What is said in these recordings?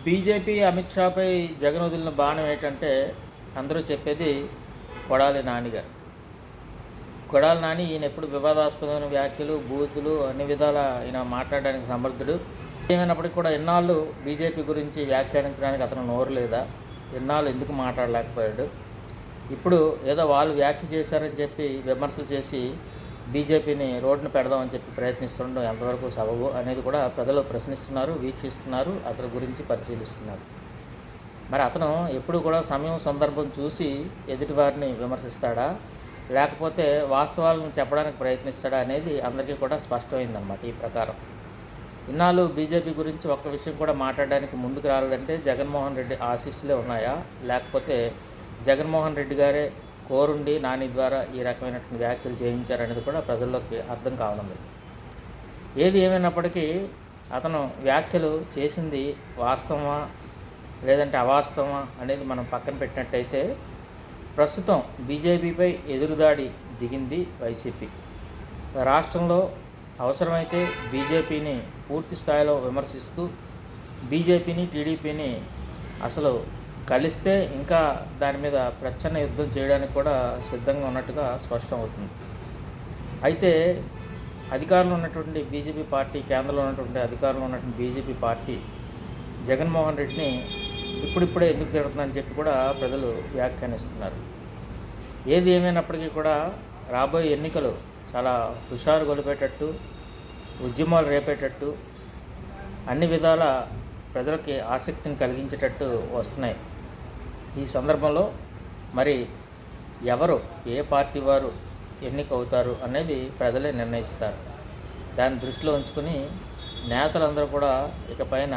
BJP Amit షాపై Jagan వదిలిన బాణం ఏంటంటే అందరూ చెప్పేది కొడాలి నాని గారు. కొడాలి నాని ఈయన ఎప్పుడు వివాదాస్పదమైన వ్యాఖ్యలు, బూతులు అన్ని విధాల ఈయన మాట్లాడడానికి సమర్థుడు. ఏమైనప్పటికీ కూడా ఎన్నాళ్ళు బీజేపీ గురించి వ్యాఖ్యానించడానికి అతను నోరు లేదా, ఎన్నాళ్ళు ఎందుకు మాట్లాడలేకపోయాడు. ఇప్పుడు ఏదో వాళ్ళు వ్యాఖ్య చేశారని చెప్పి విమర్శలు చేసి బీజేపీని రోడ్డున పెడదామని చెప్పి ప్రయత్నిస్తుండడం ఎంతవరకు సబబు అనేది కూడా ప్రజలు ప్రశ్నిస్తున్నారు, వీక్షిస్తున్నారు, అతని గురించి పరిశీలిస్తున్నారు. మరి అతను ఎప్పుడు కూడా సమయం సందర్భం చూసి ఎదుటివారిని విమర్శిస్తాడా, లేకపోతే వాస్తవాలను చెప్పడానికి ప్రయత్నిస్తాడా అనేది అందరికీ కూడా స్పష్టమైందన్నమాట. ఈ ప్రకారం ఇన్నాళ్ళు బీజేపీ గురించి ఒక్క విషయం కూడా మాట్లాడడానికి ముందుకు రాలేదంటే జగన్మోహన్ రెడ్డి ఆశీస్సులే ఉన్నాయా, లేకపోతే జగన్మోహన్ రెడ్డి గారే కోరుండి నాని ద్వారా ఈ రకమైనటువంటి వ్యాఖ్యలు చేయించారనేది కూడా ప్రజల్లోకి అర్థం కావడం లేదు. ఏది ఏమైనప్పటికీ అతను వ్యాఖ్యలు చేసింది వాస్తవమా లేదంటే అవాస్తవమా అనేది మనం పక్కన పెట్టినట్టయితే ప్రస్తుతం బీజేపీపై ఎదురుదాడి దిగింది వైసీపీ. రాష్ట్రంలో అవసరమైతే బీజేపీని పూర్తి స్థాయిలో విమర్శిస్తూ బీజేపీని, టీడీపీని అసలు కలిస్తే ఇంకా దాని మీద ప్రచ్ఛన్న యుద్ధం చేయడానికి కూడా సిద్ధంగా ఉన్నట్టుగా స్పష్టం అవుతుంది. అయితే అధికారంలో ఉన్నటువంటి బీజేపీ పార్టీ, కేంద్రంలో ఉన్నటువంటి అధికారంలో ఉన్నటువంటి బీజేపీ పార్టీ జగన్మోహన్ రెడ్డిని ఇప్పుడిప్పుడే ఎందుకు తిడుతుందని చెప్పి కూడా ప్రజలు వ్యాఖ్యానిస్తున్నారు. ఏది ఏమైనప్పటికీ కూడా రాబోయే ఎన్నికలు చాలా హుషారు గొలిపేటట్టు, ఉద్యమాలు రేపేటట్టు, అన్ని విధాల ప్రజలకి ఆసక్తిని కలిగించేటట్టు వస్తున్నాయి. ఈ సందర్భంలో మరి ఎవరు, ఏ పార్టీ వారు ఎన్నికవుతారు అనేది ప్రజలే నిర్ణయిస్తారు. దాన్ని దృష్టిలో ఉంచుకొని నేతలందరూ కూడా ఇకపైన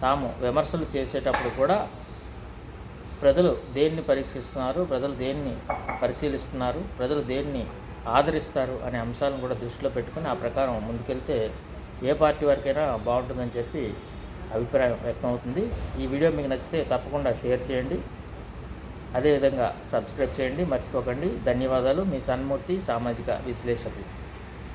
తాము విమర్శలు చేసేటప్పుడు కూడా ప్రజలు దేన్ని పరీక్షిస్తున్నారు, ప్రజలు దేన్ని పరిశీలిస్తున్నారు, ప్రజలు దేన్ని ఆదరిస్తారు అనే అంశాలను కూడా దృష్టిలో పెట్టుకుని ఆ ప్రకారం ముందుకెళ్తే ఏ పార్టీ వారికైనా బాగుంటుందని చెప్పి అభిప్రాయం వ్యక్తం అవుతుంది. ఈ వీడియో మీకు నచ్చితే తప్పకుండా షేర్ చేయండి, అదేవిధంగా సబ్స్క్రైబ్ చేయండి, మర్చిపోకండి. ధన్యవాదాలు. మీ సన్మూర్తి, సామాజిక విశ్లేషకులు.